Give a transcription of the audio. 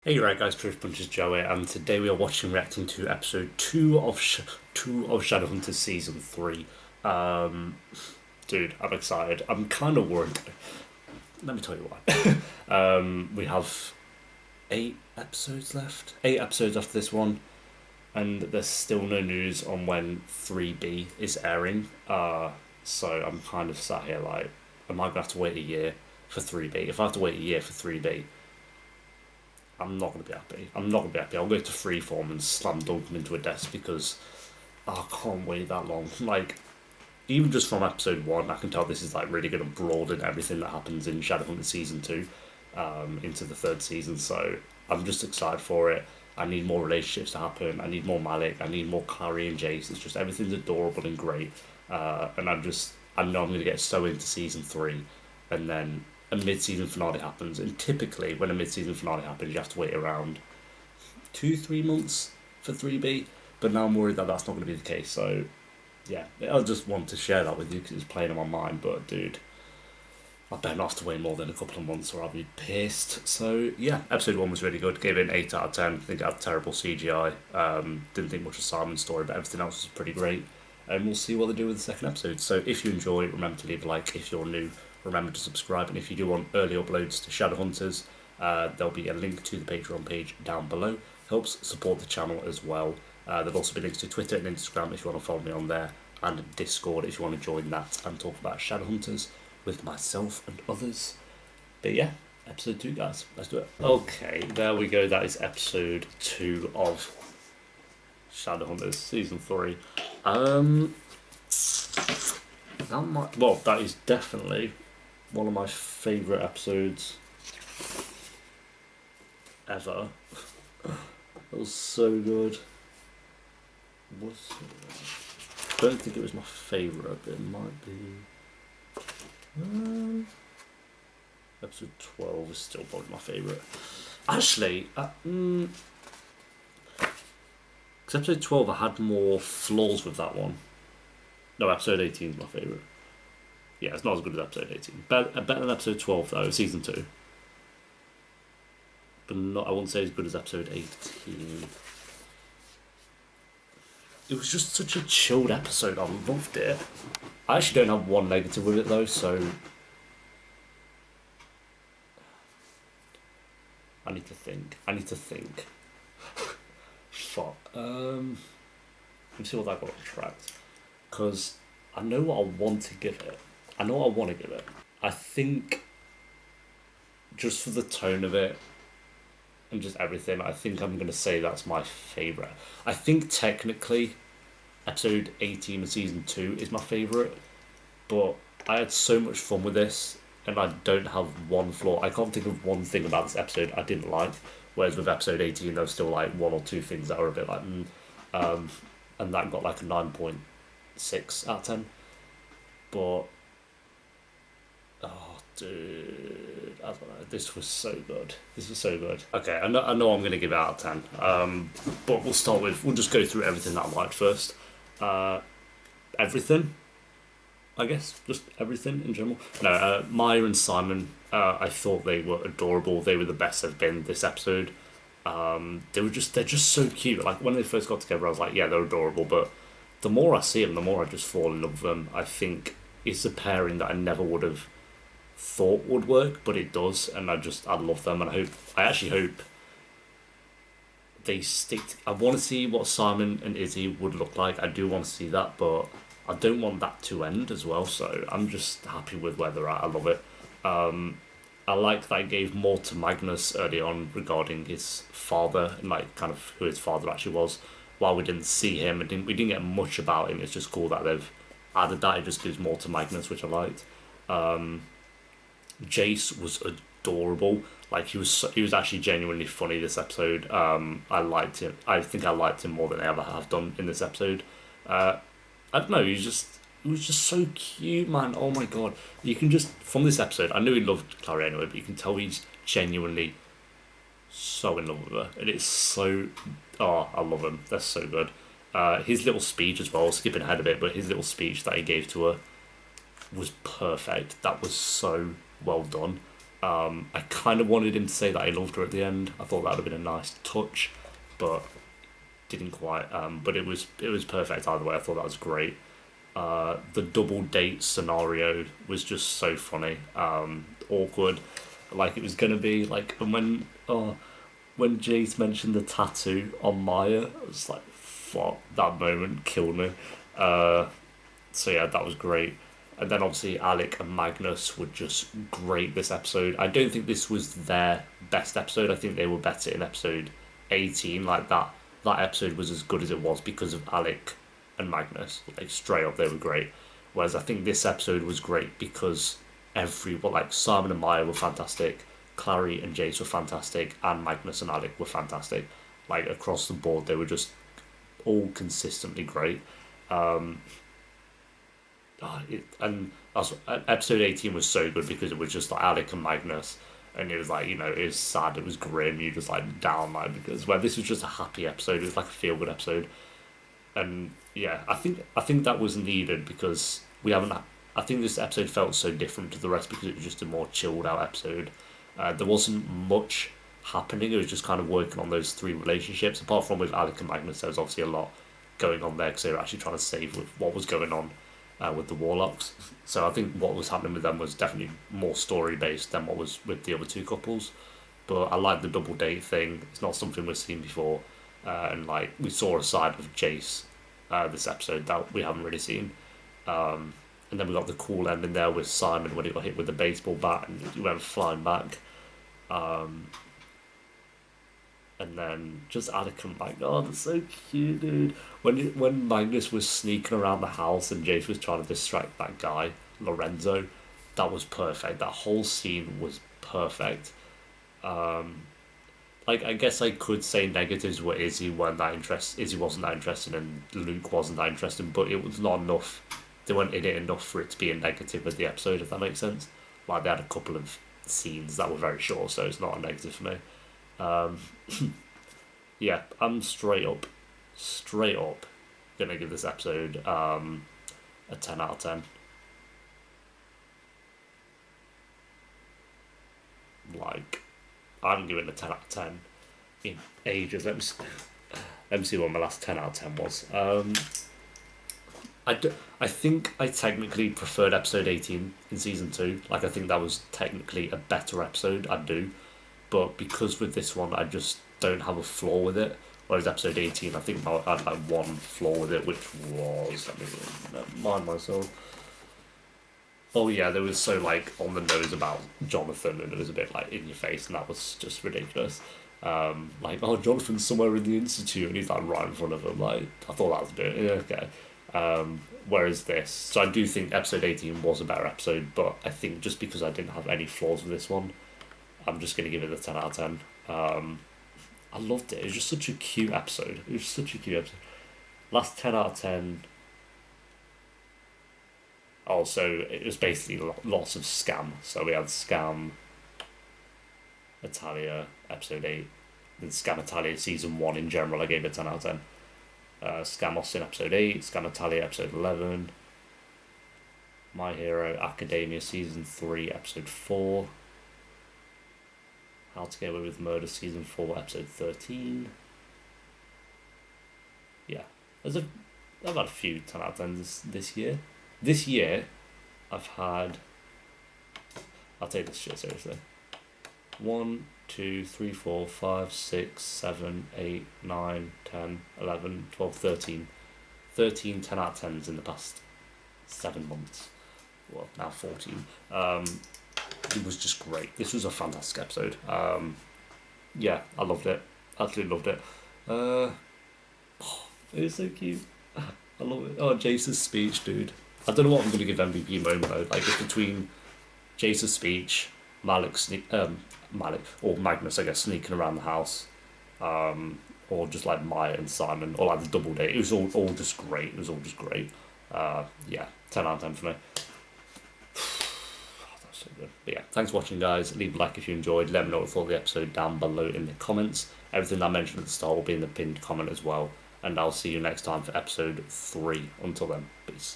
Hey, right, guys, Truth Punches Joey, and today we are reacting to episode 2 of Shadowhunters season 3. Um, Dude, I'm excited. I'm kind of worried. Let me tell you why. We have 8 episodes left. 8 episodes after this one, and there's still no news on when 3B is airing. So I'm kind of sat here like, am I gonna have to wait a year for 3B? If I have to wait a year for 3B, I'm not going to be happy. I'm not going to be happy. I'll go to Freeform and slam dunk them into a desk because I can't wait that long. Like, even just from episode 1, I can tell this is like really going to broaden everything that happens in Shadowhunters season 2 into the third season. So I'm just excited for it. I need more relationships to happen. I need more Malik. I need more Clary and Jace. It's just everything's adorable and great. And I know I'm going to get so into season 3, and then a mid-season finale happens. And typically, when a mid-season finale happens, you have to wait around 2-3 months for 3B. But now I'm worried that that's not going to be the case. So yeah, I just want to share that with you because it's playing on my mind. But dude, I better not have to wait more than a couple of months or I'll be pissed. So yeah, episode 1 was really good. Gave it an 8 out of 10. I think it had terrible CGI. Didn't think much of Simon's story, but everything else was pretty great. And we'll see what they do with the second episode. So if you enjoy, remember to leave a like. If you're new, remember to subscribe. And if you do want early uploads to Shadowhunters, there'll be a link to the Patreon page down below. Helps support the channel as well. There'll also be links to Twitter and Instagram if you want to follow me on there, and Discord if you want to join that and talk about Shadowhunters with myself and others. But yeah, episode 2, guys. Let's do it. Okay, there we go. That is episode 2 of Shadowhunters season 3. That is definitely one of my favourite episodes ever. It was so good. I don't think it was my favourite, but it might be. Episode 12 is still probably my favourite. Actually, because episode 12 I had more flaws with that one. No, episode 18 is my favourite. Yeah, it's not as good as episode 18. Better than episode 12 though, season 2. But not, I wouldn't say as good as episode 18. It was just such a chilled episode. I loved it. I actually don't have one negative with it though, so I need to think. Fuck. Let me see what I got on track. Because I know what I want to give it. I think just for the tone of it and just everything, I think I'm going to say that's my favourite. I think technically episode 18 of season 2 is my favourite, but I had so much fun with this and I don't have one flaw. I can't think of one thing about this episode I didn't like, whereas with episode 18 there was still like 1 or 2 things that were a bit like and that got like a 9.6 out of 10. But oh, dude, I don't know. This was so good. Okay, I know I'm going to give it out of 10. But we'll just go through everything that I liked first. Everything, I guess, just everything in general. No, Maya and Simon, I thought they were adorable. They were the best they've been this episode. They're just so cute. Like when they first got together, I was like, yeah, they're adorable. But the more I see them, the more I just fall in love with them. I think it's a pairing that I never would have thought would work, but it does, and I love them, and I actually hope they stick. I want to see what Simon and Izzy would look like. I do want to see that, but I don't want that to end as well. So I'm just happy with where they're at. I love it. I like that it gave more to Magnus early on regarding his father and like kind of who his father actually was. While we didn't see him and we didn't get much about him, it's just cool that they've added that. It just gives more to Magnus, which I liked. Jace was adorable. Like he was actually genuinely funny this episode. I liked him. I think I liked him more than I ever have done in this episode. I don't know. He was just so cute, man. Oh my god. You can just from this episode. I knew he loved Clary anyway, but you can tell he's genuinely so in love with her, and it's so. Oh, I love him. That's so good. His little speech as well. Skipping ahead a bit, but his little speech that he gave to her was perfect. That was so well done. I kind of wanted him to say that he loved her at the end. I thought that would have been a nice touch, but didn't quite. But it was perfect either way. I thought that was great. The double date scenario was just so funny, awkward, like it was gonna be like. And when Jace mentioned the tattoo on Maya, I was like, fuck, that moment killed me. Uh, so yeah, that was great. And then obviously Alec and Magnus were just great this episode. I don't think this was their best episode. I think they were better in episode 18. Like that episode was as good as it was because of Alec and Magnus. Like straight up, they were great. Whereas I think this episode was great because everyone, like Simon and Maya were fantastic, Clary and Jace were fantastic, and Magnus and Alec were fantastic. Like across the board, they were just all consistently great. Um, and also, episode 18 was so good because it was just like Alec and Magnus, and it was like, it was sad, it was grim, you just like down, like, because where this was just a happy episode, it was like a feel good episode. And yeah, I think that was needed because we haven't. I think this episode felt so different to the rest because it was just a more chilled out episode. There wasn't much happening. It was just kind of working on those three relationships. Apart from with Alec and Magnus, there was obviously a lot going on there because they were actually trying to save with what was going on with the Warlocks. So I think what was happening with them was definitely more story based than what was with the other two couples. But I like the double date thing. It's not something we've seen before, and like we saw a side of Jace this episode that we haven't really seen. Um, and then we got the cool ending there with Simon when he got hit with the baseball bat and he went flying back. Um, and then just Alec and Magnus. Oh, that's so cute, dude. When Magnus was sneaking around the house and Jace was trying to distract that guy, Lorenzo, that was perfect. That whole scene was perfect. Um, like I guess I could say negatives were Izzy wasn't that interested and Luke wasn't that interested, but it was not enough. They weren't in it enough for it to be a negative with the episode, if that makes sense. Like they had a couple of scenes that were very short, so it's not a negative for me. Um, yeah, I'm straight up gonna give this episode a 10 out of 10. Like I haven't given it a 10 out of 10 in ages. Let me see what my last 10 out of 10 was. I think I technically preferred episode 18 in season 2. Like, I think that was technically a better episode. I do. But because with this one, I just don't have a flaw with it. Whereas episode 18, I think I had like one flaw with it, which was. Let me mind myself. Oh yeah, there was so like on the nose about Jonathan, and it was a bit like in your face, and that was just ridiculous. Like, oh, Jonathan's somewhere in the institute, and he's like right in front of him. Like, I thought that was a bit yeah, okay. Whereas this, so I do think episode 18 was a better episode, but I think just because I didn't have any flaws with this one, I'm just gonna give it a 10 out of 10. I loved it. It was just such a cute episode. It was such a cute episode. Last 10 out of 10. Also, it was basically lots of scam. So we had scam Italia episode 8, then scam Italia season 1 in general. I gave it 10 out of 10. Scam Austin episode 8, Scam Italia episode 11, My Hero Academia season 3 episode 4, How to Get Away with Murder season 4 episode 13. Yeah, I've had a few 10 out of 10 this year. This year, I've had. I'll take this shit seriously. 1, 2, 3, 4, 5, 6, 7, 8, 9, 10, 11, 12, 13. 13 10 out of 10s in the past 7 months. Well, now 14. It was just great. This was a fantastic episode. Yeah, I loved it. Absolutely loved it. It was so cute. I love it. Oh, Jace's speech, dude. I don't know what I'm going to give MVP moment though. Like, it's between Jace's speech, Malik or Magnus, I guess, sneaking around the house, or just like Maya and Simon, or like the double date. It was all just great. It was all just great. Yeah, 10 out of 10 for me. That's so good. But yeah, thanks for watching, guys. Leave a like if you enjoyed. Let me know what you thought of the episode down below in the comments. Everything I mentioned at the start will be in the pinned comment as well. And I'll see you next time for episode 3. Until then, peace.